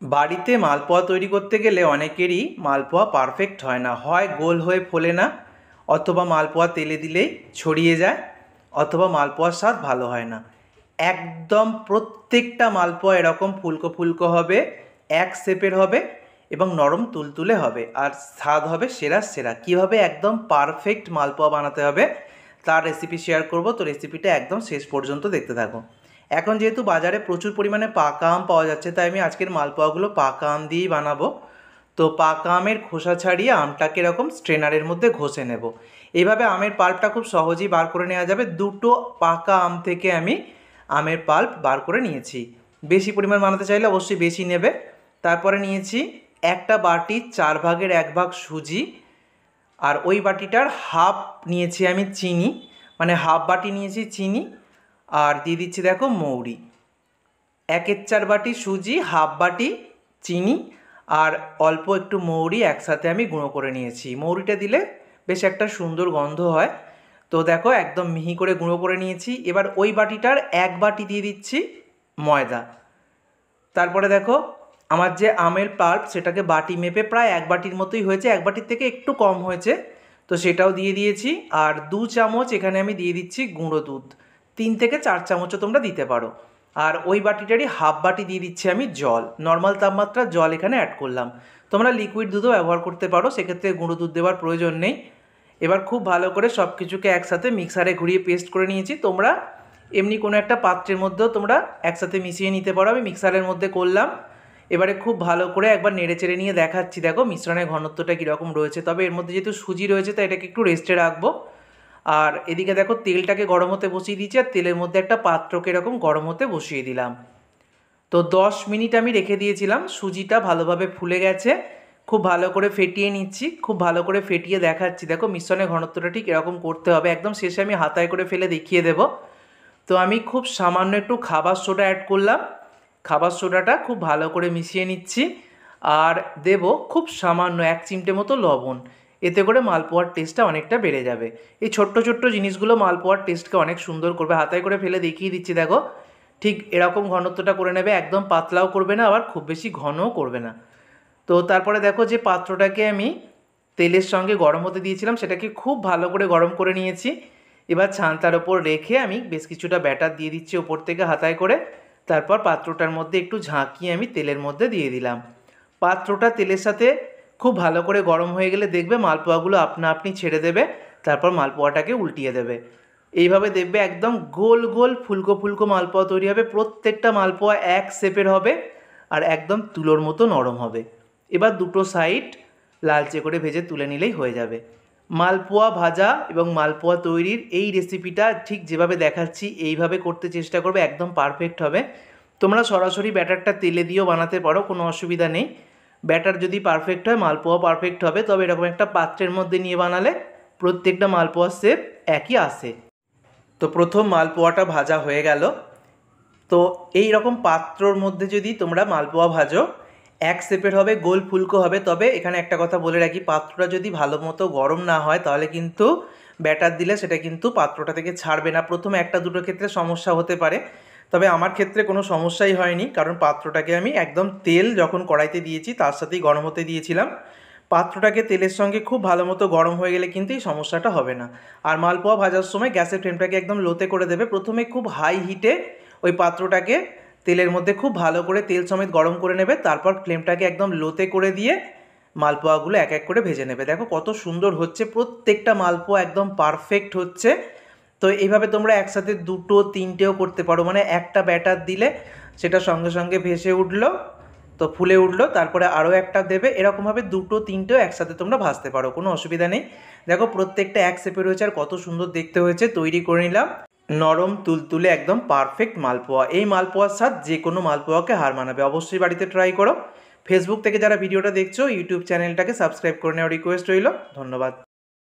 বাড়িতে মালপোয়া তৈরি করতে গেলে অনেকেরই মালপোয়া পারফেক্ট হয় না, হয় গোল হয়ে ফোলে না, অথবা মালপোয়া তেলে দিলেই ছড়িয়ে যায়, অথবা মালপোয়ার স্বাদ ভালো হয় না। একদম প্রত্যেকটা মালপোয়া এরকম ফুলকো ফুলকো হবে, এক শেপের হবে এবং নরম তুলতুলে হবে, আর স্বাদ হবে সেরা সেরা। কীভাবে একদম পারফেক্ট মালপোয়া বানাতে হবে তার রেসিপি শেয়ার করব, তো রেসিপিটা একদম শেষ পর্যন্ত দেখতে থাকো। এখন যেহেতু বাজারে প্রচুর পরিমাণে পাকা আম পাওয়া যাচ্ছে, তাই আমি আজকের মালপোয়াগুলো পাকা আম দিয়েই বানাবো। তো পাকা আমের খোসা ছাড়িয়ে আমটাকে এরকম স্ট্রেনারের মধ্যে ঘষে নেব। এইভাবে আমের পাল্পটা খুব সহজেই বার করে নেওয়া যাবে। দুটো পাকা আম থেকে আমি আমের পাল্প বার করে নিয়েছি। বেশি পরিমাণ বানাতে চাইলে অবশ্যই বেশি নেবে। তারপরে নিয়েছি একটা বাটির 1/4 সুজি, আর ওই বাটিটার হাফ নিয়েছি আমি চিনি, মানে হাফ বাটি নিয়েছি চিনি। আর দিয়ে দিচ্ছি দেখো মৌরি। 1/4 বাটি সুজি, হাফ বাটি চিনি আর অল্প একটু মৌরি একসাথে আমি গুঁড়ো করে নিয়েছি। মৌরিটা দিলে বেশ একটা সুন্দর গন্ধ হয়। তো দেখো একদম মিহি করে গুঁড়ো করে নিয়েছি। এবার ওই বাটিটার 1 বাটি দিয়ে দিচ্ছি ময়দা। তারপরে দেখো আমার যে আমের পাল্প সেটাকে বাটি মেপে প্রায় 1 বাটির মতোই হয়েছে, 1 বাটির থেকে একটু কম হয়েছে, তো সেটাও দিয়ে দিয়েছি। আর 2 চামচ এখানে আমি দিয়ে দিচ্ছি গুঁড়ো দুধ, 3 থেকে 4 চামচও তোমরা দিতে পারো। আর ওই বাটিটারই হাফ বাটি দিয়ে দিচ্ছি আমি জল, নর্মাল তাপমাত্রার জল এখানে অ্যাড করলাম। তোমরা লিকুইড দুধও ব্যবহার করতে পারো, সেক্ষেত্রে গুঁড়ো দুধ দেওয়ার প্রয়োজন নেই। এবার খুব ভালো করে সব কিছুকে একসাথে মিক্সারে ঘুরিয়ে পেস্ট করে নিয়েছি। তোমরা এমনি কোনো একটা পাত্রের মধ্যেও তোমরা একসাথে মিশিয়ে নিতে পারো, আমি মিক্সারের মধ্যে করলাম। এবারে খুব ভালো করে একবার নেড়ে চেড়ে নিয়ে দেখাচ্ছি দেখো মিশ্রণের ঘনত্বটা কীরকম রয়েছে। তবে এর মধ্যে যেহেতু সুজি রয়েছে তাই এটাকে একটু রেস্টে রাখবো। আর এদিকে দেখো তেলটাকে গরম হতে বসিয়ে দিয়েছি, আর তেলের মধ্যে একটা পাত্রকে এরকম গরম হতে বসিয়ে দিলাম। তো 10 মিনিট আমি রেখে দিয়েছিলাম। সুজিটা ভালোভাবে ফুলে গেছে, খুব ভালো করে ফেটিয়ে নিচ্ছি। খুব ভালো করে ফেটিয়ে দেখাচ্ছি দেখো মিশ্রণের ঘনত্বটা ঠিক এরকম করতে হবে। একদম শেষে আমি হাতায় করে ফেলে দেখিয়ে দেব। তো আমি খুব সামান্য একটু খাবার সোডা অ্যাড করলাম, খাবার সোডাটা খুব ভালো করে মিশিয়ে নিচ্ছি। আর দেব খুব সামান্য 1 চিমটে মতো লবণ, এতে করে মালপোয়ার টেস্টটা অনেকটা বেড়ে যাবে। এই ছোট্ট ছোট্ট জিনিসগুলো মালপোয়ার টেস্টকে অনেক সুন্দর করবে। হাতায় করে ফেলে দেখিয়ে দিচ্ছি দেখো ঠিক এরকম ঘনত্বটা করে নেবে, একদম পাতলাও করবে না আবার খুব বেশি ঘনও করবে না। তো তারপরে দেখো যে পাত্রটাকে আমি তেলের সঙ্গে গরম হতে দিয়েছিলাম সেটাকে খুব ভালো করে গরম করে নিয়েছি। এবার ছানটার ওপর রেখে আমি বেশ কিছুটা ব্যাটার দিয়ে দিচ্ছি ওপর থেকে হাতায় করে। তারপর পাত্রটার মধ্যে একটু ঝাঁকিয়ে আমি তেলের মধ্যে দিয়ে দিলাম। পাত্রটা তেলের সাথে খুব ভালো করে গরম হয়ে গেলে দেখবে মালপোয়াগুলো আপনা আপনি ছেড়ে দেবে। তারপর মালপোয়াটাকে উল্টিয়ে দেবে। এইভাবে দেখবে একদম গোল গোল ফুলকো ফুলকো মালপোয়া তৈরি হবে। প্রত্যেকটা মালপোয়া এক শেপের হবে আর একদম তুলোর মতো নরম হবে। এবার দুটো সাইড লালচে করে ভেজে তুলে নিলেই হয়ে যাবে। মালপোয়া ভাজা এবং মালপোয়া তৈরির এই রেসিপিটা ঠিক যেভাবে দেখাচ্ছি এইভাবে করতে চেষ্টা করবে, একদম পারফেক্ট হবে। তোমরা সরাসরি ব্যাটারটা তেলে দিয়েও বানাতে পারো, কোনো অসুবিধা নেই। ব্যাটার যদি পারফেক্ট হয় মালপোয়া পারফেক্ট হবে। তবে এরকম একটা পাত্রের মধ্যে নিয়ে বানালে প্রত্যেকটা মালপোয়ার শেপ একই আসে। তো প্রথম মালপোয়াটা ভাজা হয়ে গেল। তো এই রকম পাত্রর মধ্যে যদি তোমরা মালপোয়া ভাজো এক শেপের হবে, গোল ফুলকো হবে। তবে এখানে একটা কথা বলে রাখি, পাত্রটা যদি ভালো মতো গরম না হয় তাহলে কিন্তু ব্যাটার দিলে সেটা কিন্তু পাত্রটা থেকে ছাড়বে না। প্রথমে একটা দুটো ক্ষেত্রে সমস্যা হতে পারে, তবে আমার ক্ষেত্রে কোনো সমস্যাই হয়নি, কারণ পাত্রটাকে আমি একদম তেল যখন কড়াইতে দিয়েছি তার সাথেই গরম হতে দিয়েছিলাম। পাত্রটাকে তেলের সঙ্গে খুব ভালো মতো গরম হয়ে গেলে কিন্তু এই সমস্যাটা হবে না। আর মালপোয়া ভাজার সময় গ্যাসের ফ্লেমটাকে একদম লোতে করে দেবে। প্রথমে খুব হাই হিটে ওই পাত্রটাকে তেলের মধ্যে খুব ভালো করে তেল সমেত গরম করে নেবে। তারপর ফ্লেমটাকে একদম লোতে করে দিয়ে মালপোয়াগুলো এক এক করে ভেজে নেবে। দেখো কত সুন্দর হচ্ছে, প্রত্যেকটা মালপোয়া একদম পারফেক্ট হচ্ছে। তো এইভাবে তোমরা একসাথে দুটো তিনটেও করতে পারো, মানে একটা ব্যাটার দিলে সেটা সঙ্গে সঙ্গে ভেসে উঠলো, তো ফুলে উঠলো, তারপরে আরও একটা দেবে। এরকমভাবে দুটো তিনটেও একসাথে তোমরা ভাজতে পারো, কোনো অসুবিধা নেই। দেখো প্রত্যেকটা এক শেপে রয়েছে আর কত সুন্দর দেখতে হয়েছে। তৈরি করে নিলাম নরম তুলতুলে একদম পারফেক্ট মালপোয়া। এই মালপোয়ার স্বাদ যে কোনো মালপোয়াকে হার মানাবে। অবশ্যই বাড়িতে ট্রাই করো। ফেসবুক থেকে যারা ভিডিওটা দেখছো ইউটিউব চ্যানেলটাকে সাবস্ক্রাইব করে নেওয়ার রিকোয়েস্ট রইল। ধন্যবাদ।